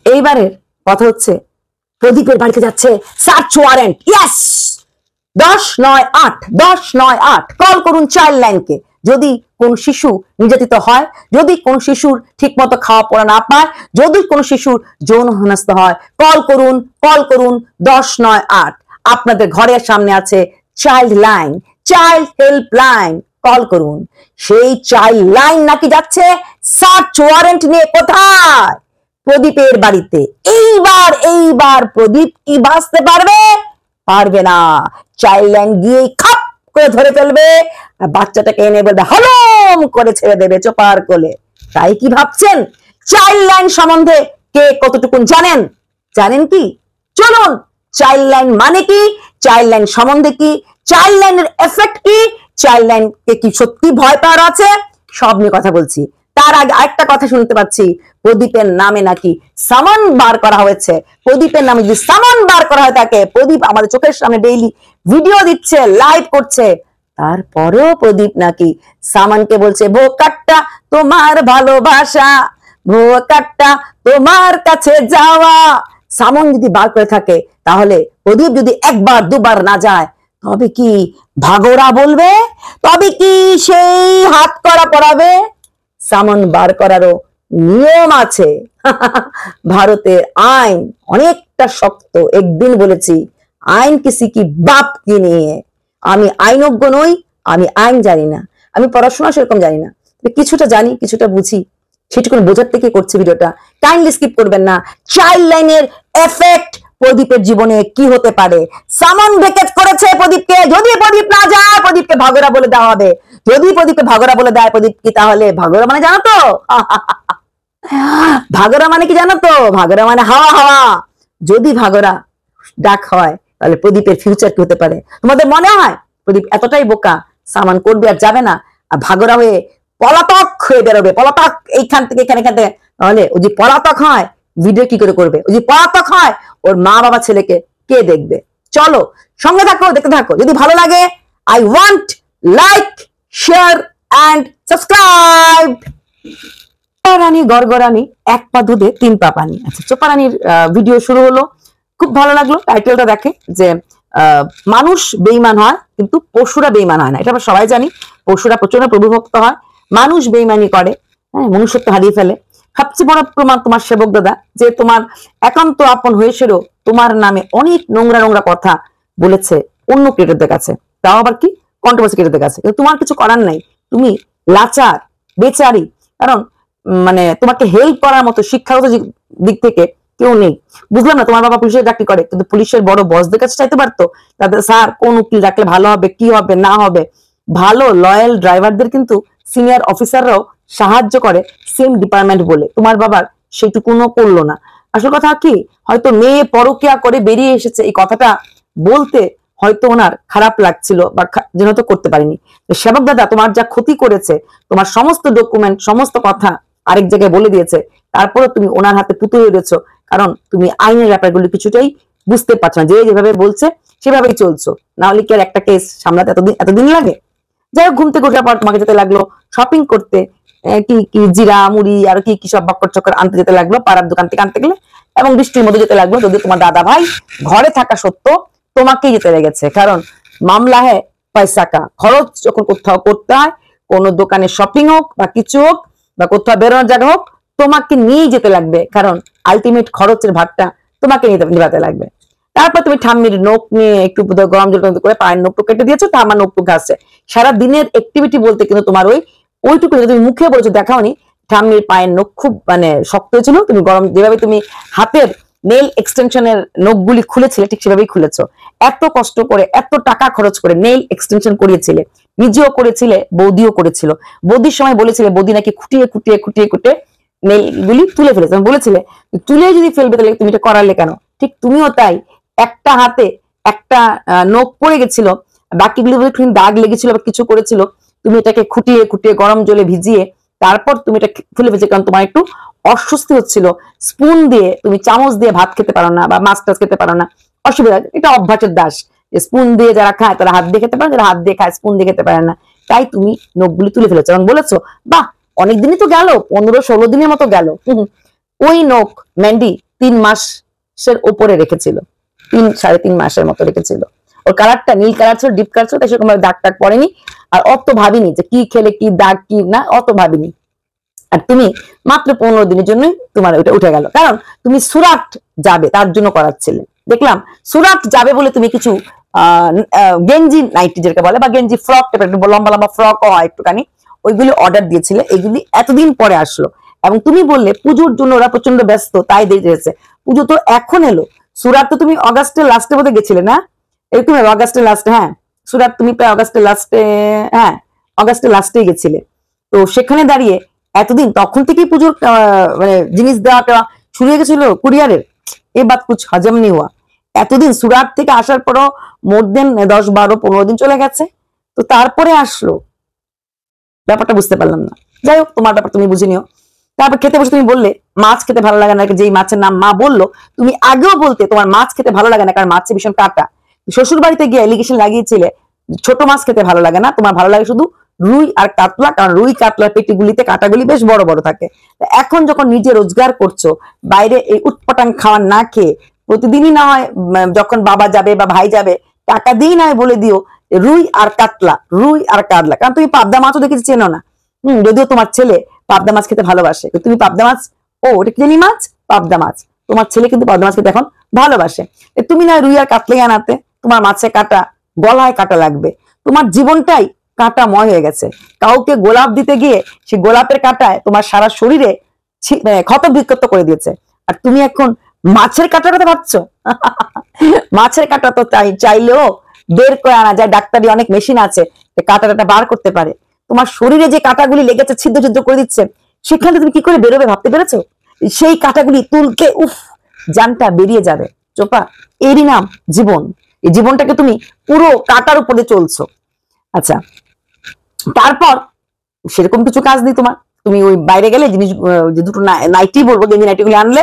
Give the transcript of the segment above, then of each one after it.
এইবারের কথা হচ্ছে প্রদীপের বাড়িতে যাচ্ছে সার্চ ওয়ারেন্ট। ইয়েস, 1098 কল করুন চাইল্ড লাইনকে। যদি কোন শিশু নির্যাতিত হয়, যদি কোন শিশুর ঠিক মতো খাওয়া পড়া না পায়, যদি কোন শিশুর যৌন হেনস্থা হয়, কল করুন 1098। আপনাদের ঘরের সামনে আছে child line, child help line, call করুন। সেই চাইল্ড লাইন নাকি যাচ্ছে সার্চ ওয়ারেন্ট নিয়ে। কোথায়? প্রদীপের বাড়িতে। এইবার প্রদীপ কি বাঁচতে পারবে? পারবে না। চাইল্ড লাইন গিয়ে খাপ করে ধরে ফেলবে, আর বাচ্চাটাকে এনে বলবে হলম করে ছেড়ে দেবে চোপার কোলে। তাই কি ভাবছেন? চাইল্ড লাইন সম্বন্ধে কে কতটুকু জানেন? জানেন কি? চলুন, চাইল্ড লাইন মানে কি, চাইল্ড লাইন সম্বন্ধে কি, চাইল্ড লাইনের এফেক্ট কি, চাইল্ড লাইনকে কি সত্যি ভয় পাওয়ার আছে, সব নিয়ে কথা বলছি। তার আগে আরেকটা কথা শুনতে পাচ্ছি, প্রদীপের নামে নাকি সামান বার করা হয়েছে। প্রদীপের নামে যদি সামান বার করা হয় থাকে, প্রদীপ আমাদের চোখের সামনে ডেইলি ভিডিও দিচ্ছে, লাইভ করছে, তারপরেও প্রদীপ নাকি সামানকে বলছে বোকাট্টা তোমার ভালোবাসা, বোকাট্টা তোমার কাছে যাওয়া। সামন যদি বার করে থাকে, তাহলে প্রদীপ যদি একবার দুবার না যায়, তবে কি ভাগোরা বলবে? তবে কি সেই হাত করা পড়াবে? সামন বার করারও নিয়ম আছে। ভারতের আইন অনেকটা শক্ত। একদিন বলেছি আইন কিসি কি বাপ কি নিয়ে। আমি আইনজ্ঞ নই, আমি আইন জানি না, আমি পড়াশোনা সেরকম জানি না, কিছুটা জানি, কিছুটা বুঝি, সেটুকু বোঝার থেকে করছি ভিডিওটা। কাইন্ডলি স্কিপ করবেন না। চাইল্ড লাইনের এফেক্ট প্রদীপের জীবনে কি হতে পারে। সামন ভেকেট করেছে প্রদীপকে। যদি প্রদীপ না যায়, প্রদীপকে ভাগরা বলে দেওয়া হবে। যদি প্রদীপকে ভাগরা বলে দেয়, প্রদীপ কি তাহলে ভাগরা মানে জানো তো? ভাগরা মানে কি জানো তো? ভাগরা মানে হাওয়া হাওয়া। যদি ভাগরা ডাক হয়, তাহলে প্রদীপের ফিউচার কি হতে পারে? তোমাদের মনে হয় প্রদীপ এতটাই বোকা, সামান করবে আর যাবে না, আর ভাগরা হয়ে পলাতক হয়ে বেরোবে, পলাতক এইখান থেকে এখানে এখান থেকে? তাহলে ও যদি পলাতক হয়, ভিডিও কি করে করবে? ও যদি পলাতক হয়, ওর মা বাবা ছেলেকে কে দেখবে? চলো সঙ্গে থাকো, দেখতে থাকো। যদি ভালো লাগে, I want like, share and subscribe. রানী গড়গড়ানি, এক পা দুধে তিন পা পানি। আচ্ছা, চোপা রানীর ভিডিও শুরু হলো, খুব ভালো লাগলো। টাইটেলটা দেখে যে মানুষ বেঈমান হয়, কিন্তু পশুরা বেঈমান হয় না। এটা আমরা সবাই জানি। পশুরা প্রচন্ড প্রভুভক্ত হয়, মানুষ বেঈমানি করে, হ্যাঁ, মনুষ্যত্ব হারিয়ে ফেলে। সবচেয়ে বড় প্রমাণ তোমার সেবক দাদা, যে তোমার একান্ত আপন হয়েছিল, তোমার নামে অনেক নোংরা নোংরা কথা বলেছে অন্য ক্রিয়েটরদের কাছে, তাও আবার কি কন্ট্রোভার্সি ক্রিয়েটরদের কাছে। কিন্তু তোমার কিছু করার নাই, তুমি লাচার, বেচারি। কারণ মানে তোমাকে হেল্প করার মতো শিক্ষাগত দিক থেকে কেউ নেই। বুঝলাম না, তোমার বাবা পুলিশের চাকরি করে, কিন্তু পুলিশের বড় বসদের কাছে চাইতে পারতো, তাদের স্যার কোন উকিল রাখলে ভালো হবে, কি হবে না হবে। ভালো লয়াল ড্রাইভারদের কিন্তু সিনিয়র অফিসাররাও সাহায্য করে, সেম ডিপার্টমেন্ট বলে। তোমার বাবার সেটুকুনও করলো না। আসল কথা কি, হয়তো মেয়ে পরকিয়া করে বেরিয়ে এসেছে, এই কথাটা বলতে হয়তো ওনার খারাপ লাগছিল, বা যেন তো করতে পারিনি। সেবক দাদা তোমার যা ক্ষতি করেছে, তোমার সমস্ত ডকুমেন্ট, সমস্ত কথা আরেক জায়গায় বলে দিয়েছে, তারপরে তুমি ওনার হাতে পুঁতে রয়েছো, কারণ তুমি আইনের ব্যাপারগুলো কিছুটাই বুঝতে পারছো না। যে যেভাবে বলছে সেভাবেই চলছো, না হলে কি আর একটা কেস সামলাতে এতদিন লাগে? যাই হোক, ঘুম থেকে ওঠার পর তোমাকে যেতে লাগলো শপিং করতে, কি কি জিরা মুড়ি আর কি কি সব বক্কর চক্কর আনতে যেতে লাগলো, পাড়ার দোকান থেকে আনতে গেলে, এবং বৃষ্টির মধ্যে যেতে লাগলো। যদি তোমার দাদা ভাই ঘরে থাকা সত্ত্বেও তোমাকেই যেতে লেগেছে, কারণ মামলা হ্যাঁ পয়সা কা। খরচ যখন কোথাও করতে হয়, কোনো দোকানে শপিং হোক বা কিছু হোক, বা কোথাও বেরোনোর জায়গা হোক, তোমাকে নিয়ে যেতে লাগবে, কারণ আলটিমেট খরচের ভাগটা তোমাকে নিতে লাগবে। তারপর তুমি ঠাম্মির নখ নিয়ে একটু গরম জল করে পায়ের নখটুক কেটে দিয়েছো, ঠাম্মার নখটুক ঘাসছে। সারা দিনের অ্যাক্টিভিটি বলতে কিন্তু তোমার ওইটুকু তুমি মুখে বলেছো, দেখাওনি। ঠাম্মির পায়ের নখ খুব মানে শক্ত হয়েছিল, তুমি গরম, যেভাবে তুমি হাতের নেল এক্সটেনশনের নখগুলি খুলেছিলে, ঠিক সেভাবেই খুলেছো। এত কষ্ট করে, এত টাকা খরচ করে নেল এক্সটেনশন করিয়েছিলে, নিজেও করেছিলে, বৌদিও করেছিল। বৌদির সময় বলেছিলে বৌদি নাকি খুঁটিয়ে খুঁটিয়ে খুঁটিয়ে খুঁটিয়ে নেল গুলি তুলে ফেলেছে, বলেছিলে তুলে যদি ফেলবে তাহলে তুমি এটা করালে কেন? ঠিক তুমিও তাই, একটা হাতে একটা নখ পড়ে গেছিল, বাকিগুলো দাগ লেগেছিল বা কিছু করেছিল, তুমি এটাকে খুঁটিয়ে খুঁটিয়ে গরম জলে ভিজিয়ে তারপর তুমি এটা খুলে ফেলেছো, কারণ তোমার একটু অস্বস্তি হচ্ছিল। স্পুন দিয়ে, তুমি চামচ দিয়ে ভাত খেতে পারো না বা মাছ টাছ খেতে পারো না, অসুবিধা। এটা অভ্যাসের দাস। স্পুন দিয়ে যারা খায় তারা হাত দিয়ে খেতে পারে, যারা হাত দিয়ে খায় স্পুন দিয়ে খেতে পারে না। তাই তুমি নখগুলি তুলে ফেলেছো এবং বলেছো বাহ অনেকদিনই তো গেল, 15-16 দিনের মতো গেল। ওই নখ ম্যান্ডি 3 মাসের উপরে রেখেছিল, 3-3.5 মাসের মতো রেখেছিল। ওর কালারটা নীল কালার ছিল, ডিপ কালার ছিল, তাই সেরকম দাগ টাগ পড়েনি। আর অত ভাবিনি যে কি খেলে কি দাগ কি না, অত ভাবিনি। আর তুমি মাত্র 15 দিনের জন্যই তোমার ওটা উঠে গেল, কারণ তুমি সুরাট যাবে তার জন্য করাচ্ছিলে। দেখলাম সুরাট যাবে বলে তুমি কিছু গেঞ্জি নাইটি যেটাকে বলে, বা গেঞ্জি ফ্রক টাইপের লম্বা লম্বা ফ্রকও হয় একটুখানি, ওইগুলি অর্ডার দিয়েছিলে। এগুলি এতদিন পরে আসলো, এবং তুমি বললে পুজোর জন্য ওরা প্রচন্ড ব্যস্ত তাই দেরি হয়েছে। পুজো তো এখন এলো। সুরাট তো তুমি অগাস্টের লাস্টে বোধহয় গেছিলে না, এরকম অগাস্টের লাস্টে, হ্যাঁ সুরাট তুমি প্রায় অগাস্টের লাস্টে, হ্যাঁ অগাস্টের লাস্টেই গেছিলে। তো সেখানে দাঁড়িয়ে এতদিন তখন থেকেই পুজোর মানে জিনিস দেওয়াটা শুরু হয়ে গেছিল কুরিয়ারের। এ বাত কুছ হজম নেই হওয়া। এতদিন সুরাট থেকে আসার পরও মোর দেন 10-12-15 দিন চলে গেছে, তো তারপরে আসলো, ব্যাপারটা বুঝতে পারলাম না। যাই হোক, তোমার ব্যাপার তুমি বুঝে নিও। তারপর খেতে বসে তুমি বললে মাছ খেতে ভালো লাগে না, যেই মাছের নাম মা বললো, তুমি আগেও বলতে তোমার মাছ খেতে ভালো লাগে না কারণ মাছে ভীষণ কাঁটা। শ্বশুর বাড়িতে গিয়ে এলিগেশন লাগিয়েছিলে ছোট মাছ খেতে ভালো লাগে না, তোমার ভালো লাগে শুধু রুই আর কাতলা, কারণ রুই কাতলার পেটিগুলিতে কাঁটাগুলি বেশ বড় বড় থাকে। এখন যখন নিজে রোজগার করছো, বাইরে এই উটপটাং খাওয়ার না খেয়ে প্রতিদিনই না হয় যখন বাবা যাবে বা ভাই যাবে টাকা দিই না হয় বলে দিও রুই আর কাতলা, রুই আর কাতলা, কারণ তুমি পাবদা মাছও দেখেছি চেনো না। যদিও তোমার ছেলে পাবদা মাছ খেতে ভালোবাসে, তুমি পাবদা মাছ, ও ওটা কি জানি মাছ, পাবদা মাছ, তোমার ছেলে কিন্তু পাবদা মাছ খেতে এখন ভালোবাসে। তুমি না রুই আর কাতলাই আনাতে, তোমার মাছে কাটা, গলায় কাটা লাগবে, তোমার জীবনটাই কাঁটাময় হয়ে গেছে। কাউকে গোলাপ দিতে গিয়ে সেই গোলাপের কাঁটায় তোমার সারা শরীরে ক্ষত বিক্ষত করে দিয়েছে, আর তুমি এখন মাছের কাঁটার কথা ভাবছো। মাছের কাঁটা তো চাইলেও বের করে আনা যায়, ডাক্তারি অনেক মেশিন আছে কাঁটাটা বার করতে পারে। তোমার শরীরে যে কাঁটাগুলি লেগেছে ছিদ্র ছিদ্র করে দিচ্ছে, সেখানে তুমি কি করে বেরোবে ভাবতে পেরেছো? সেই কাঁটাগুলি তুলকে উফ জানটা বেরিয়ে যাবে। চোপা, এরই নাম জীবন। এই জীবনটাকে তুমি পুরো কাঁটার উপরে চলছো। আচ্ছা, তারপর সেরকম কিছু কাজ নেই তোমার, তুমি ওই বাইরে গেলে জিনিস যে দুটো নাইটি বলবো, গেঞ্জি নাইটি গুলি আনলে,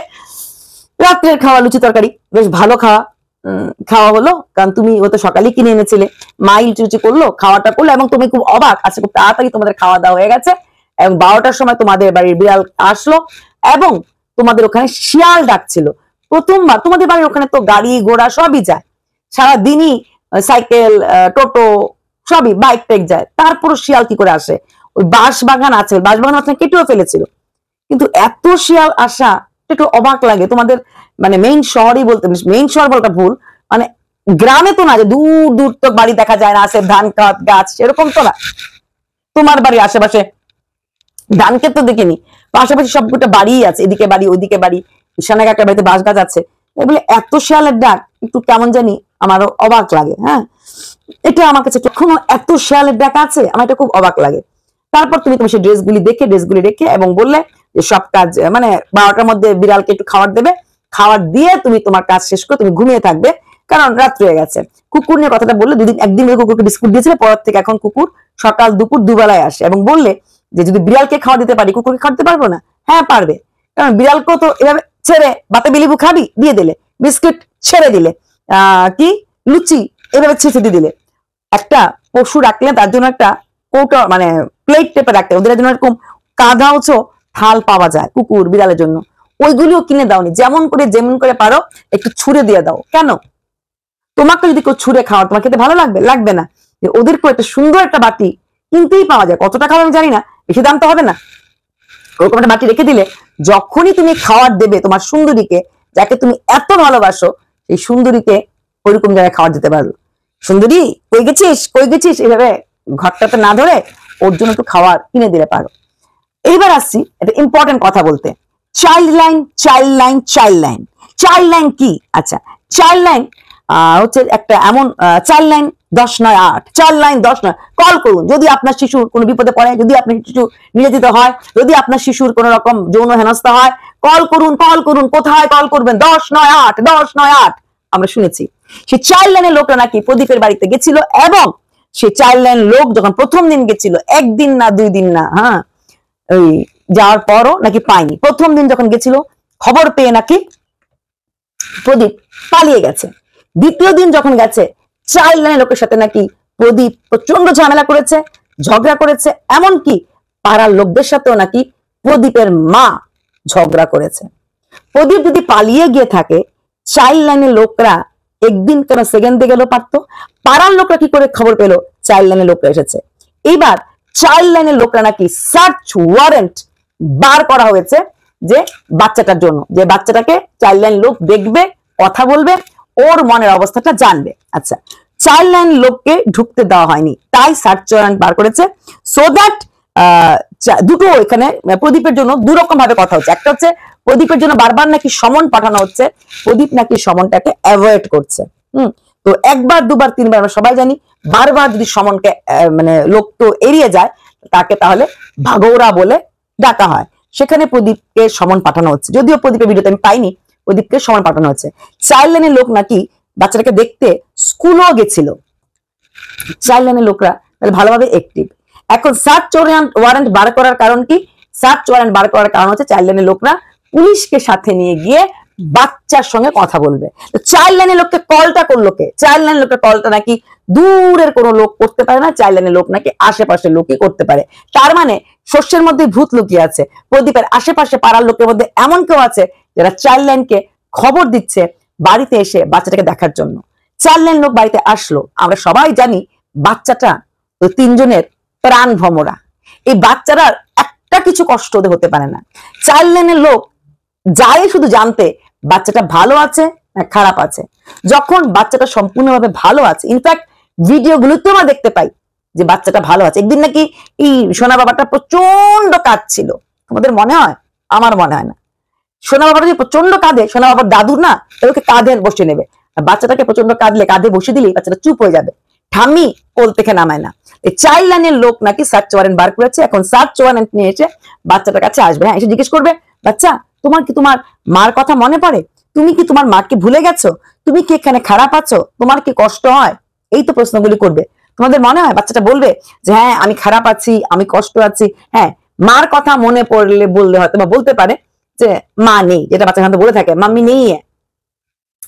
রাত্রের খাওয়া লুচি তরকারি বেশ ভালো খাওয়া হলো, কারণ তুমি ও তো সকালেই কিনে এনেছিলে। মাইল চুচি করলো, খাওয়াটা করলো, এবং তুমি খুব অবাক, আজকে খুব তাড়াতাড়ি তোমাদের খাওয়া দাওয়া হয়ে গেছে, এবং 12টার সময় তোমাদের বাড়ির বিড়াল আসলো, এবং তোমাদের ওখানে শিয়াল ডাকছিল। প্রথমবার তোমাদের বাড়ির ওখানে তো গাড়ি ঘোড়া সবই যায়, সারাদিনই সাইকেল টোটো সবই বাইক টাইক যায়, তারপরও শিয়াল কি করে আসে? ওই বাঁশ বাগান আছে, বাঁশ বাগান আপনার কেটেও ফেলেছিল, কিন্তু এত শিয়াল আসা একটু অবাক লাগে। তোমাদের মানে মেইন শহরই বলতে, মেইন শহর বলটা ভুল, মানে গ্রামে তো না যে দূর দূর তো বাড়ি দেখা যায় না, আছে ধান গাছ, এরকম তো না। তোমার বাড়ির আশেপাশে ধান ক্ষেত তো দেখিনি, পাশাপাশি সবকটা বাড়ি আছে, এদিকে বাড়ি ওইদিকে বাড়ি, ঈশানা কাকার বাড়িতে বাঁশ গাছ আছে, এগুলো এত শিয়ালের ডাক একটু কেমন জানি আমারও অবাক লাগে। হ্যাঁ, এটা আমার কাছে কখনো এত শিয়ালের ডাক আছে, আমার এটা খুব অবাক লাগে। তারপর তুমি তোমার সেই ড্রেসগুলি রেখে এবং বললে যে সব কাজ মানে 12টার মধ্যে বিড়ালকে একটু খাবার দেবে, খাবার দিয়ে তুমি তোমার কাজ শেষ করে তুমি ঘুমিয়ে থাকবে, কারণ রাত্রি হয়ে গেছে। কুকুর নিয়ে কথাটা বললে, একদিন কুকুরকে বিস্কুট দিয়েছিলে, পর থেকে এখন কুকুর সকাল দুপুর দুবেলায় আসে, এবং বললে যে যদি বিড়ালকে খাওয়া দিতে পারি কুকুরকে খাওয়াতে পারবো না? হ্যাঁ পারবে, কারণ বিড়ালকেও তো এভাবে ছেড়ে বাতে বিলিবু খাবি দিয়ে দিলে, বিস্কুট ছেড়ে দিলে, কি লুচি এভাবে ছেঁচে দিলে, একটা পশু রাখলে তার জন্য একটা কৌটা মানে প্লেট টেপে রাখতে, ওদের জন্য এরকম কাঁধা উঁচু থাল পাওয়া যায় কুকুর বিড়ালের জন্য, ওইগুলিও কিনে দাওনি। যেমন করে পারো একটু ছুঁড়ে দিয়ে দাও। কেন? তোমাকে যদি কেউ ছুঁড়ে খাওয়া তোমার খেতে ভালো লাগবে? লাগবে না। ওদেরকে একটা সুন্দর একটা বাটি কিনতেই পাওয়া যায়, কত টাকা আমি জানি না, বেশি দাম তো হবে না, ওরকম একটা বাটি রেখে দিলে যখনই তুমি খাবার দেবে তোমার সুন্দরীকে, যাকে তুমি এত ভালোবাসো, সেই সুন্দরীকে ওইরকম জায়গায় খাবার দিতে পারো। সুন্দরী কই গেছিস এভাবে ঘরটাতে না ধরে ওর জন্য একটু খাবার কিনে দিলে পারো। এইবার আসছি একটা ইম্পর্টেন্ট কথা বলতে, চাইল্ড লাইন কি? আচ্ছা, চাইল্ড লাইন হচ্ছে একটা এমন child line 10-9-8, child line 10-9, call করুন যদি আপনার শিশুর কোনো বিপদে পড়ে, যদি আপনার শিশু নির্যাতিত হয়, যদি আপনার শিশুর কোনো রকম যৌন হেনস্থা হয়, কল করুন। কোথায় কল করবেন? 10-9-8। আমরা শুনেছি সেই চাইল্ড লাইনের লোকরা নাকি প্রদীপের বাড়িতে গেছিল, এবং সেই চাইল্ড লাইন লোক যখন প্রথম দিন গেছিল, 1 দিন না 2 দিন না, হ্যাঁ ওই যাওয়ার পরও নাকি পায়নি। প্রথম দিন যখন গেছিল খবর পেয়ে নাকি প্রদীপ পালিয়ে গেছে। দ্বিতীয় দিন যখন গেছে, চাইল্ড লাইনের লোকের সাথে নাকি প্রদীপ প্রচন্ড ঝামেলা করেছে, ঝগড়া করেছে, এমনকি পাড়ার লোকদের সাথেও নাকি প্রদীপের মা ঝগড়া করেছে। প্রদীপ যদি পালিয়ে গিয়ে থাকে, চাইল্ড লাইনের লোকরা একদিন কেন সেকেন্ডে গেল পারতো, পাড়ার লোকরা কি করে খবর পেলো চাইল্ড লাইনের লোকরা এসেছে। এইবার চাইল্ড লাইনের লোকরা নাকি সার্চ ওয়ারেন্ট বার করা হয়েছে যে বাচ্চাটার জন্য, যে বাচ্চাটাকে চাইল্ড লাইন লোক দেখবে, কথা বলবে, ওর মনের অবস্থাটা জানবে। আচ্ছা, চাইল্ড লাইন লোককে ঢুকতে দেওয়া হয়নি, তাই সার্চ ওয়ারেন্ট বার করেছে, সো দ্যাট দুটো এখানে প্রদীপের জন্য দুরকম ভাবে কথা হচ্ছে। একটা হচ্ছে প্রদীপের জন্য বারবার নাকি সমন পাঠানো হচ্ছে, প্রদীপ নাকি সমনটাকে অ্যাভয়েড করছে। তো একবার দুবার তিনবার আমরা সবাই জানি, বারবার যদি সমনকে মানে লোক তো এড়িয়ে যায়, তাকে তাহলে ভাগৌরা বলে ডাকা হয়। সেখানে প্রদীপকে সমন পাঠানো হচ্ছে, যদিও প্রদীপের ভিডিওতে আমি পাইনি, প্রদীপকে সমন পাঠানো হচ্ছে। চাইল্ড লাইনের লোক নাকি বাচ্চাটাকে দেখতে স্কুলও গেছিল। চাইল্ড লাইনের লোকরা তাহলে ভালোভাবে অ্যাক্টিভ। এখন সার্চ ওয়ারেন্ট বার করার কারণ কি? সার্চ ওয়ারেন্ট বার করার কারণ হচ্ছে চাইল্ড লাইনের লোকরা পুলিশকে সাথে নিয়ে গিয়ে বাচ্চার সঙ্গে কথা বলবে। চাইল্ড লাইনের লোককে কলটা করলো কে? চাইল্ড লাইনের লোকের কলটা নাকি দূরের কোনো লোক করতে পারে না, চাইল্ড লাইনের লোক নাকি আশেপাশের লোকই করতে পারে। তার মানে শস্যের মধ্যে ভূত লুকিয়ে আছে। প্রদীপের আশেপাশে পাড়ার লোকের মধ্যে এমন কেউ আছে যারা চাইল্ড লাইনকে খবর দিচ্ছে বাড়িতে এসে বাচ্চাটাকে দেখার জন্য। চাইল্ড লাইন লোক বাড়িতে আসলো, আমরা সবাই জানি বাচ্চাটা তো তিনজনের প্রাণ ভমরা। এই বাচ্চারা একটা কিছু কষ্ট হতে পারে না। চাইল্ড লাইনের লোক যায় শুধু জানতে বাচ্চাটা ভালো আছে না খারাপ আছে। যখন বাচ্চাটা সম্পূর্ণভাবে ভালো আছে, ইনফ্যাক্ট ভিডিওগুলোতে আমরা দেখতে পাই যে বাচ্চাটা ভালো আছে। একদিন নাকি এই সোনা বাবাটা প্রচন্ড কাঁদছিল, তোমাদের মনে হয়? আমার মনে হয় না। সোনা বাবাটা যে প্রচন্ড কাঁদে, সোনা বাবার দাদু না ওকে কাঁধে বসে নেবে, বাচ্চাটাকে প্রচন্ড কাঁদলে কাঁধে বসে দিলেই বাচ্চাটা চুপ হয়ে যাবে, ঠাম্মি কোল থেকে নামায় না। এই চাইল্ড লাইনের লোক নাকি সার্চ ওয়ারেন্ট বার করেছে, এখন সার্চ ওয়ারেন্ট নিয়ে এসে বাচ্চাটার কাছে আসবে। হ্যাঁ, এসে জিজ্ঞেস করবে, বাচ্চা তোমার কি তোমার মার কথা মনে পড়ে? তুমি কি তোমার মাকে ভুলে গেছো? তুমি কি এখানে খারাপ আছো? তোমার কি কষ্ট হয়? এই তো প্রশ্নগুলি করবে। তোমাদের মনে হয় বাচ্চাটা বলবে যে হ্যাঁ আমি খারাপ আছি, আমি কষ্ট আছি? হ্যাঁ, মার কথা মনে পড়লে বললে হয়তো বা বলতে পারে যে মা নেই, যেটা বাচ্চা সাধারণত বলে থাকে, মাম্মি নেই,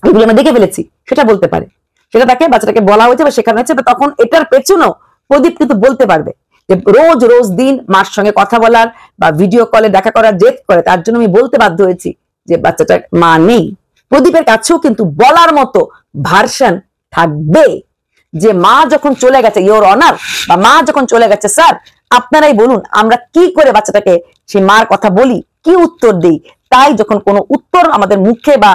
এগুলো আমরা দেখে ফেলেছি, সেটা বলতে পারে। সেটা তাকে বাচ্চাটাকে বলা হয়েছে বা শেখানো হয়েছে। তখন এটার পেছনেও প্রদীপ কিন্তু বলতে পারবে যে রোজ রোজ দিন মার সঙ্গে কথা বলার বা ভিডিও কলে দেখা করার জেদ করে, তার জন্য আমি বলতে বাধ্য হয়েছি যে বাচ্চাটার মা নেই। প্রদীপের কাছেও কিন্তু বলার মতো ভার্সন থাকবে যে মা যখন চলে গেছে, ইওর অনার, বা মা যখন চলে গেছে স্যার, আপনারাই বলুন আমরা কি করে বাচ্চাটাকে সেই মার কথা বলি, কি উত্তর দিই। তাই যখন কোনো উত্তর আমাদের মুখে বা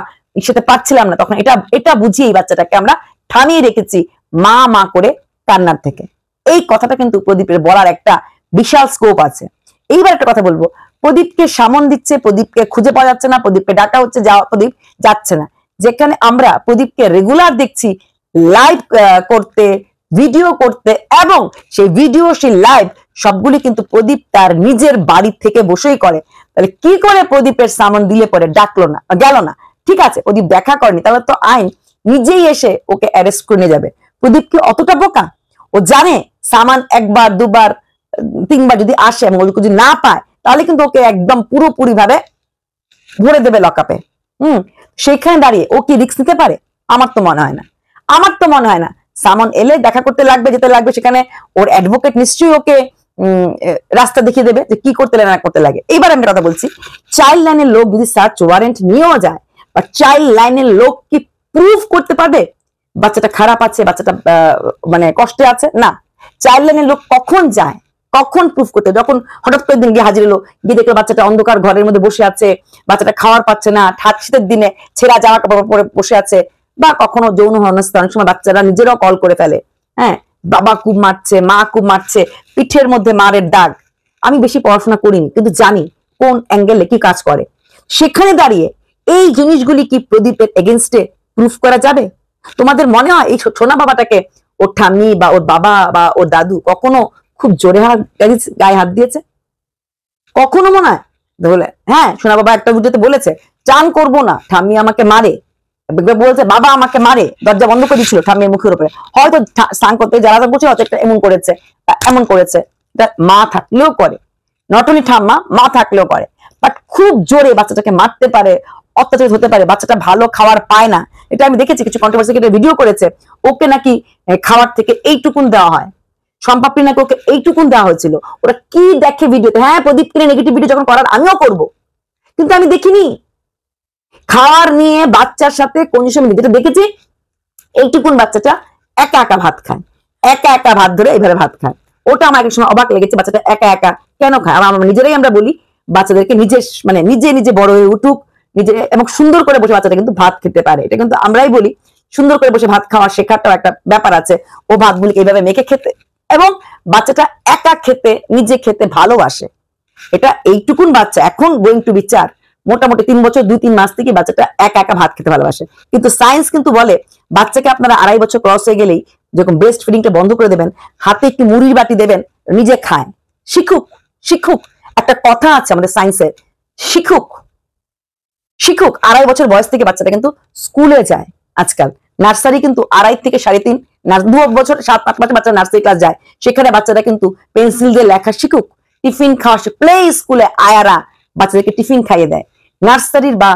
সেটা পাচ্ছিলাম না, তখন এটা বুঝিয়ে বাচ্চাটাকে আমরা থামিয়ে রেখেছি মা মা করে কান্নার থেকে। এই কথাটা কিন্তু প্রদীপের বলার একটা বিশাল স্কোপ আছে। এইবার একটা কথা বলবো, প্রদীপকে সামন দিচ্ছে, প্রদীপকে খুঁজে পাওয়া যাচ্ছে না, প্রদীপকে ডাকা হচ্ছে, প্রদীপ যাচ্ছে না। যেখানে আমরা প্রদীপকে রেগুলার দেখছি লাইভ করতে, ভিডিও করতে, এবং সেই ভিডিও সেই লাইভ সবগুলি কিন্তু প্রদীপ তার নিজের বাড়ি থেকে বসেই করে। তাহলে কি করে প্রদীপের সামন দিলে পরে ডাকলো না, গেল না? ঠিক আছে, প্রদীপ দেখা করেনি, তাহলে তো আইন নিজেই এসে ওকে অ্যারেস্ট করে নিয়ে যাবে। প্রদীপ কি অতটা বোকা? ও জানে সামান একবার দুবার তিনবার যদি আসে এবং যদি না পায় তাহলে কিন্তু ওকে একদম পুরোপুরি ভাবে ভরে দেবে লকআপে। সেখানে দাঁড়িয়ে ও কি রিস্ক নিতে পারে? আমার তো মনে হয় না। আমার তো মনে হয় না। সামন এলে দেখা করতে লাগবে, যেতে লাগবে, সেখানে ওর অ্যাডভোকেট নিশ্চয়ই ওকে রাস্তা দেখিয়ে দেবে যে কি করতে না করতে লাগে। এইবার আমি কথা বলছি, চাইল্ড লাইনের লোক যদি সার্চ ওয়ারেন্ট নিয়েও যায়, বা চাইল্ড লাইনের লোক কি প্রুফ করতে পারবে বাচ্চাটা খারাপ আছে, বাচ্চাটা মানে কষ্টে আছে? না। চাইল্ড লাইনের লোক কখন যায়, কখন প্রুফ করতে? যখন হঠাৎ করে দিন গিয়ে হাজির হলো, গিয়ে দেখলো বাচ্চাটা অন্ধকার ঘরের মধ্যে বসে আছে, বাচ্চাটা খাওয়ার পাচ্ছে না, শীতের দিনে ছেঁড়া জামা কাপড় পরে বসে আছে, বা কখনো যৌন হেনস্থা, অনেক সময় বাচ্চারা নিজেরাও কল করে ফেলে, হ্যাঁ বাবা খুব মারছে, মা খুব মারছে, পিঠের মধ্যে মারের দাগ। আমি বেশি পড়াশোনা করিনি, কিন্তু জানি কোন অ্যাঙ্গেলে কি কাজ করে। সেখানে দাঁড়িয়ে এই জিনিসগুলি কি প্রদীপের এগেনস্টে প্রুফ করা যাবে? তোমাদের মনে হয় এই সোনা বাবাটাকে ওর ঠাম্মি বা ওর বাবা বা ওর দাদু কখনো খুব জোরে গায়ে হাত দিয়েছে? কখনো মনে হয়? বলে হ্যাঁ, সোনা বাবা একটা ভিডিওতে বলেছে চান করবো না, ঠাম্মি আমাকে মারে, বলছে বাবা আমাকে মারে, দরজা বন্ধ করে দিচ্ছিল ঠাম্মির মুখের উপরে। হয়তো স্নান করতে যারা বলছে হয়তো একটা এমন করেছে, এমন করেছে। মা থাকলেও করে, নট অনলি ঠাম্মা, মা থাকলেও করে। বাট খুব জোরে বাচ্চাটাকে মারতে পারে, অত্যাচারিত হতে পারে, বাচ্চাটা ভালো খাবার পায় না। এটা আমি দেখেছি, কিছু কন্ট্রোভার্সি ভিডিও করেছে, ওকে নাকি খাবার থেকে এইটুকুন দেওয়া হয়, সম্পাপড়ি নাকি ওকে এইটুকুন দেওয়া হয়েছিল। ওরা কি দেখে ভিডিওতে? হ্যাঁ, প্রদীপ কিনে নেগেটিভ ভিডিও যখন করার আমিও করব, কিন্তু আমি দেখিনি। খাওয়ার নিয়ে বাচ্চার সাথে কন্ডিশন, যেটা দেখেছি এইটুকুন বাচ্চাটা একা একা ভাত খায়, একা একা ভাত ধরে এইভাবে ভাত খায়। ওটা আমার এক সময় অবাক লেগেছে, বাচ্চাটা একা একা কেন খায়। আমরা নিজেরাই আমরা বলি বাচ্চাদেরকে নিজে নিজে বড় হয়ে উঠুক, নিজে এবং সুন্দর করে বসে বাচ্চাটা কিন্তু ভাত খেতে পারে। এটা কিন্তু আমরাই বলি সুন্দর করে বসে ভাত খাওয়া শেখাটাও একটা ব্যাপার আছে। ও ভাতগুলিকে এইভাবে মেখে খেতে, এবং বাচ্চাটা একা খেতে, নিজে খেতে ভালোবাসে। এটা এইটুকুন বাচ্চা এখন গোয়িং টু বি 4, মোটামুটি 3 বছর 2-3 মাস থেকে বাচ্চাটা একা একা ভাত খেতে ভালোবাসে। কিন্তু সায়েন্স কিন্তু বলে বাচ্চাকে আপনারা 2.5 বছর ক্রস হয়ে গেলেই যখন ব্রেস্ট ফিডিংটা বন্ধ করে দেবেন, হাতে একটু মুড়ির বাটি দেবেন, নিজে খায়, শিখুক শিখুক। একটা কথা আছে আমাদের সায়েন্সের, শিখুক শিখুক। 2.5 বছর বয়স থেকে বাচ্চাটা কিন্তু স্কুলে যায়। আজকাল নার্সারি কিন্তু 2.5 থেকে 3.5, 2 বছর 7-8 মাসে বাচ্চা নার্সারি ক্লাস যায়। সেখানে বাচ্চাটা কিন্তু পেন্সিল দিয়ে লেখা শিখুক, টিফিন খাওয়া, প্লে স্কুলে আয়ারা বাচ্চাদেরকে টিফিন খাইয়ে দেয়। নার্সারির বা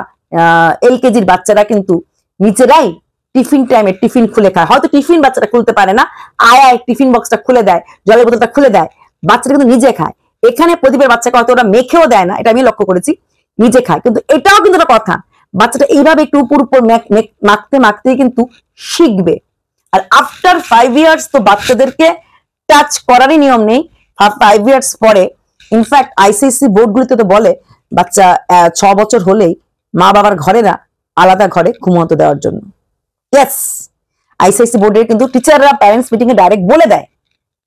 এলকেজির বাচ্চারা কিন্তু নিজেরাই টিফিন টাইমে টিফিন খুলে খায়। হয়তো টিফিন বাচ্চাটা খুলতে পারে না, আয়া টিফিন বক্সটা খুলে দেয়, জলের বোতলটা খুলে দেয়, বাচ্চাটা কিন্তু নিজে খায়। এখানে প্রদীপের বাচ্চাকে হয়তো ওরা মেখেও দেয় না, এটা আমি লক্ষ্য করেছি, নিজে খায়। কিন্তু এটাও কিন্তু একটা কথা, বাচ্চাটা এইভাবে একটু উপর উপর মাখতে মাখতেই কিন্তু শিখবে। আর আফটার 5 ইয়ার্স তো বাচ্চাদেরকে টাচ করারই নিয়ম নেই। 5 ইয়ার্স পরে ইনফ্যাক্ট আইসিএসসি বোর্ডগুলিতে তো বলে বাচ্চা 6 বছর হলেই মা বাবার ঘরে না, আলাদা ঘরে ঘুমোতে দেওয়ার জন্য। ইয়েস, আইসিএসসি বোর্ডের কিন্তু টিচাররা প্যারেন্টস মিটিং এ ডাইরেক্ট বলে দেয়,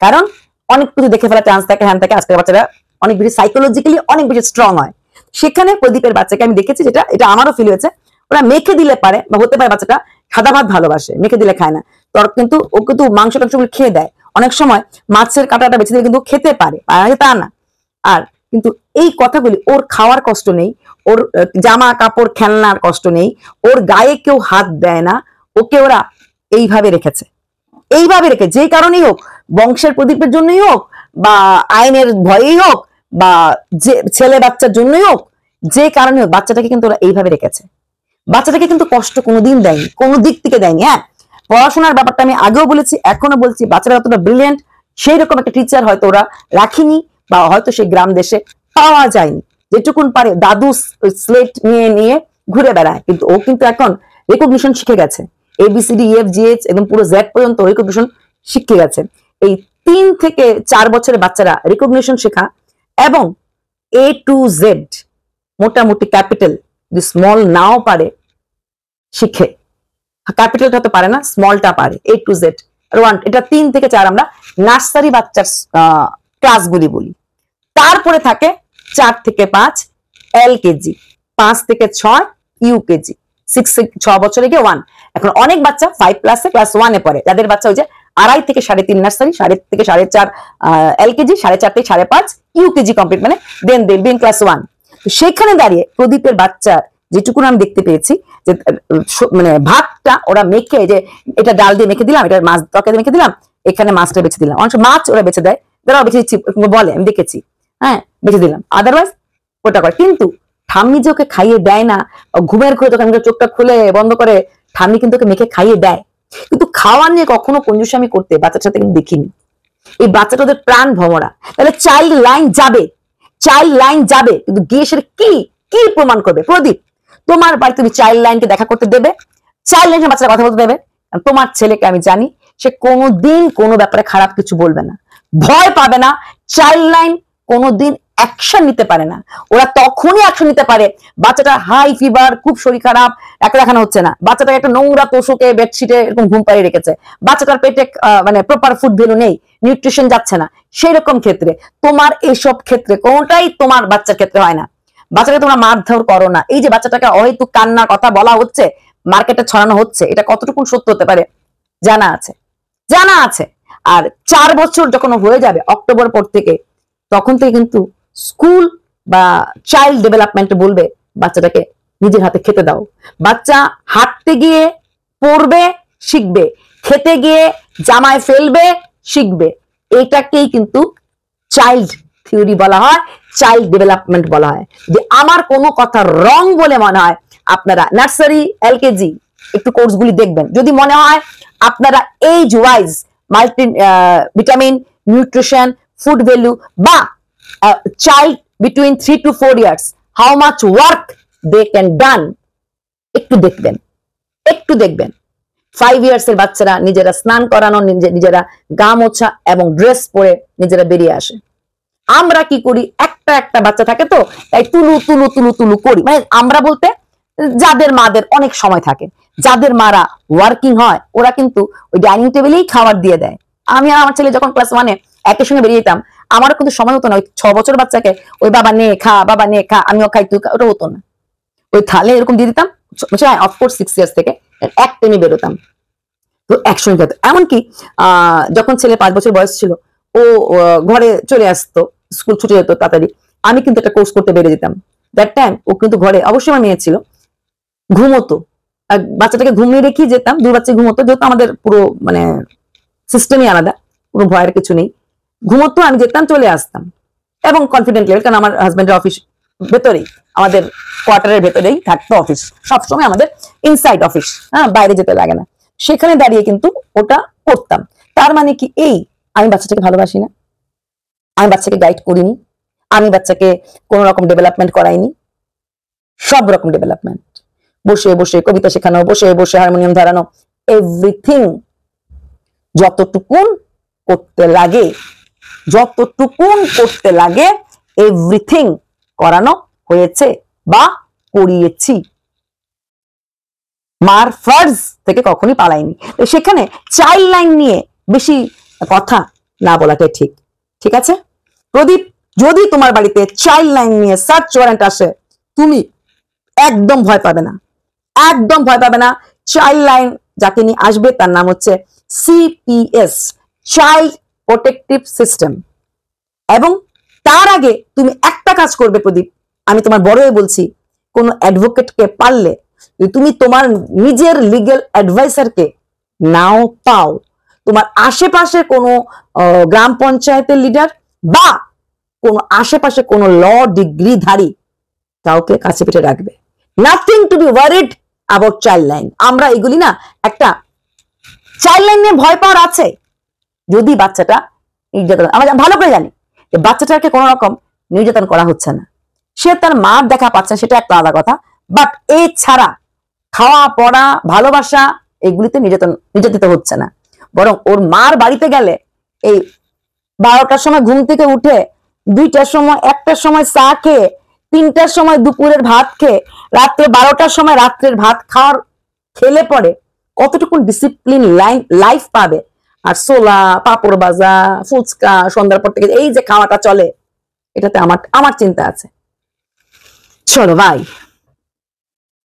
কারণ অনেক কিছু দেখে ফেলার চান্স থাকে, হ্যান থাকে। আজকের বাচ্চারা অনেক বেশি সাইকোলজিক্যালি অনেক বেশি স্ট্রং হয়। সেখানে প্রদীপের বাচ্চাকে আমি দেখেছি, যেটা এটা আমারও ফিল হয়েছে, ওরা মেখে দিলে পারে, বা হতে পারে বাচ্চাটা সাদা ভাত ভালোবাসে, মেখে দিলে খায় না, কিন্তু ও কিন্তু মাংস টাংসগুলো খেয়ে দেয়। অনেক সময় মাছের কাঁটাটা বেছে দিলে কিন্তু খেতে পারে, তা না। আর কিন্তু এই কথাগুলি, ওর খাওয়ার কষ্ট নেই, ওর জামা কাপড় খেলনার কষ্ট নেই, ওর গায়ে কেউ হাত দেয় না, ওকে ওরা এইভাবে রেখেছে, এইভাবে রেখে, যে কারণেই হোক, বংশের প্রদীপের জন্যই হোক, বা আইনের ভয়েই হোক, বা যে ছেলে বাচ্চার জন্যই হোক, যে কারণে হোক, বাচ্চাটাকে কিন্তু ওরা এইভাবে রেখেছে। বাচ্চাটাকে কিন্তু কষ্ট কোনোদিন দেয়নি, কোনো দিক থেকে দেয়নি। হ্যাঁ, পড়াশোনার ব্যাপারটা আমি আগেও বলেছি, এখনো বলছি, বাচ্চারা যতটা ব্রিলিয়েন্ট সেই রকম একটা টিচার হয়তো ওরা রাখিনি, বা হয়তো সেই গ্রাম দেশে পাওয়া যায়নি। যেটুকুন পারে দাদু স্লেট নিয়ে নিয়ে ঘুরে বেড়ায়, কিন্তু ও কিন্তু এখন রেকগনিশন শিখে গেছে। ABCDEFGH একদম পুরো Z পর্যন্ত রেকগনিশন শিখে গেছে। এই 3 থেকে 4 বছরের বাচ্চারা রেকগনিশন শেখা, এবং A to Z মোটামুটি ক্যাপিটাল স্মল নাও পারে শিখে, ক্যাপিটালটা তো পারে না, স্মলটা পারে, A to Z। এটা 3 থেকে 4 আমরা নার্সারি বাচ্চার ক্লাসগুলি বলি। তারপরে থাকে 4 থেকে 5 LKG, 5 থেকে 6 UKG, 6 বছরে গিয়ে 1। এখন অনেক বাচ্চা 5 ক্লাসে ক্লাস 1 এ পড়ে, যাদের বাচ্চা ওই যে 2.5 থেকে 3.5 নার্সারি, 2.5 থেকে 4.5 LKG, 4.5 থেকে 5.5 UKG কমপ্লিট, মানে দেন দে বিং ক্লাস 1। তো সেখানে দাঁড়িয়ে প্রদীপের বাচ্চার যেটুকু আমি দেখতে পেয়েছি, যে মানে ভাতটা ওরা মেখে, যে এটা ডাল দিয়ে মেখে দিলাম, এটা মাছ তরকারি মেখে দিলাম, এখানে মাছটা বেছে দিলাম। অনেক মাছ ওরা বেছে দেয়, যারা বেছে দিচ্ছি বলে, আমি দেখেছি, হ্যাঁ বেছে দিলাম, আদারওয়াইজ ওটা করে। কিন্তু ঠাম্মি যে ওকে খাইয়ে দেয় না, ঘুমের ঘরে যখন চোখটা খুলে বন্ধ করে ঠাম্মি কিন্তু ওকে মেখে খাইয়ে দেয়, কিন্তু খাওয়ার নিয়ে কখনো কঞ্জুসামি করতে বাচ্চার সাথে কিন্তু দেখিনি। এই বাচ্চাটা ওদের প্রাণ ভমরা। তাহলে চাইল্ড লাইন যাবে, কিন্তু গিয়ে সেটা কি প্রমাণ করবে? প্রদীপ, তোমার বাড়ি তুমি চাইল্ড লাইনকে দেখা করতে দেবে? চাইল্ড লাইনের বাচ্চারা কথা বলতে দেবে? তোমার ছেলেকে আমি জানি, সে কোনোদিন কোনো ব্যাপারে খারাপ কিছু বলবে না, ভয় পাবে না। চাইল্ড লাইন কোনোদিন অ্যাকশন নিতে পারে না। ওরা তখনই অ্যাকশন নিতে পারে বাচ্চাটা হাই ফিভার, খুব শরীর খারাপ, একা দেখানো হচ্ছে না, বাচ্চাটাকে একটা নোংরা তোষকে বেডশিটে এরকম ঘুম পাড়িয়ে রেখেছে, বাচ্চাটার পেটে মানে প্রপার ফুড ভ্যালু নেই, নিউট্রিশন যাচ্ছে না, সেই রকম ক্ষেত্রে তোমার এইসব ক্ষেত্রে কোনোটাই তোমার বাচ্চার ক্ষেত্রে হয় না। বাচ্চাকে তোমরা মারধর করো না। এই যে বাচ্চাটাকে অহেতুক কান্নার কথা বলা হচ্ছে, মার্কেটে ছড়ানো হচ্ছে, এটা কতটুকু সত্য হতে পারে জানা আছে। আর 4 বছর যখন হয়ে যাবে অক্টোবর পর থেকে, তখন থেকে কিন্তু স্কুল বা চাইল্ড ডেভেলপমেন্ট বলবে বাচ্চাটাকে নিজের হাতে খেতে দাও। বাচ্চা হাঁটতে গিয়ে পড়বে, শিখবে, খেতে গিয়ে জামায় ফেলবে, শিখবে। এটাকেই কিন্তু চাইল্ড থিওরি বলা হয়, চাইল্ড ডেভেলপমেন্ট বলা হয়। যে আমার কোনো কথা রং বলে মনে হয়, আপনারা নার্সারি LKG একটু কোর্সগুলি দেখবেন। যদি মনে হয় আপনারা age wise multivitamin, nutrition, food value, বা child between 3 to 4 years, how much work they can done একটু দেখবেন, একটু দেখবেন 5 ইয়ার্স এর বাচ্চারা নিজেরা স্নান করানো, নিজেরা গা মোছা এবং ড্রেস পরে নিজেরা বেরিয়ে আসে। আমরা কি করি, একটা একটা বাচ্চা থাকে তো তাই তুলু তুলু তুলু তুলু করি। মানে আমরা বলতে যাদের মাদের অনেক সময় থাকে, যাদের মারা ওয়ার্কিং হয়, ওরা কিন্তু ওই ডাইনিং টেবিলেই খাবার দিয়ে দেয়। আমি আর আমার ছেলে যখন ক্লাস 1-এ একই সঙ্গে বেরিয়ে যেতাম, আমারও কিন্তু সময় হতো না ওই 6 বছর বাচ্চাকে ওই বাবা নে খা, বাবা নে খা, আমিও খাই তুই খা, ওটা হতো না। ওই থালে এরকম দিয়ে দিতাম, অফকোর্স 6 ইয়ার্স থেকে এক টেনে বেরোতাম, তো একসঙ্গে খেত। এমনকি যখন ছেলে 5 বছর বয়স ছিল, ও ঘরে চলে আসতো, স্কুল ছুটি যেত তাড়াতাড়ি, আমি কিন্তু একটা কোর্স করতে বেরিয়ে যেতাম। দ্যাট টাইম ও কিন্তু ঘরে, অবশ্যই আমার মেয়ে ছিল, ঘুমোতো, বাচ্চাটাকে ঘুমিয়ে রেখে যেতাম, 2 বাচ্চা ঘুমোতো, যেহেতু আমাদের পুরো মানে সিস্টেমই আলাদা, কোনো ভয়ের কিছু নেই, ঘুমোতো, আমি যেতাম চলে আসতাম এবং কনফিডেন্ট লেভেল, কারণ আমার হাজবেন্ডের অফিস ভেতরেই, আমাদের কোয়ার্টারের ভেতরেই থাকতো অফিস, সবসময় আমাদের ইনসাইড অফিস, হ্যাঁ, বাইরে যেতে লাগে না, সেখানে দাঁড়িয়ে কিন্তু ওটা করতাম। তার মানে কি এই, আমি বাচ্চাটাকে ভালোবাসি না, আমি বাচ্চাকে গাইড করিনি, আমি বাচ্চাকে কোন রকম ডেভেলপমেন্ট করাইনি, সব রকম ডেভেলপমেন্ট, বসে বসে কবিতা শেখানো, বসে বসে হারমোনিয়াম ধরানো, এভরিথিং যতটুকুন করতে লাগে, যতটুকুন করতে লাগে এভরিথিং করানো হয়েছে বা করিয়েছি। মার ফার্জ থেকে কখনই পালাইনি। তো সেখানে চাইল্ড লাইন নিয়ে বেশি কথা না বলাটাই ঠিক, ঠিক আছে প্রদীপ? যদি তোমার বাড়িতে চাইল্ড লাইন নিয়ে সার্চ ওয়ারেন্ট আসে, তুমি একদম ভয় পাবে না, একদম ভয় পাবে না। চাইল্ড লাইন যাকে নিয়ে আসবে তার নাম হচ্ছে CPS, চাইল্ড প্রোটেক্টিভ সিস্টেম। এবং তার আগে তুমি একটা কাজ করবে প্রদীপ, আমি তোমার বড় হয়ে বলছি, কোন অ্যাডভোকেটকে পারলে তুমি তোমার নিজের লিগ্যাল অ্যাডভাইসারকে নাও পাও, তোমার আশেপাশে কোনো গ্রাম পঞ্চায়েতের লিডার বা কোন আশেপাশে কোনো ল ডিগ্রিধারী কাউকে কাছে পিঠে রাখবে। Nothing to B worried about child line. আমরা এগুলি না, একটা চাইল্ড লাইন নিয়ে ভয় পাওয়ার আছে যদি বাচ্চাটা নির্যাতন, আমরা ভালো করে জানি যে বাচ্চাটাকে কোনো রকম নির্যাতন করা হচ্ছে না, সে তার মার দেখা পাচ্ছে, সেটা একটা আলাদা কথা, বাট এছাড়া খাওয়া পড়া ভালোবাসা এগুলিতে নির্যাতিত হচ্ছে না, বরং ওর মার বাড়িতে গেলে এই 12টার সময় ঘুম থেকে উঠে, 2টার সময়, 1টার সময় চা খেয়ে, 3টার সময় দুপুরের ভাত খেয়ে, রাত্রে 12টার সময় রাত্রের ভাত খাওয়ার খেলে পরে কতটুকু ডিসিপ্লিন লাইফ পাবে। আর ছোলা, পাপড় ভাজা, ফুচকা সন্ধ্যার পর থেকে এই যে খাওয়াটা চলে, এটাতে আমার চিন্তা আছে। চলো ভাই।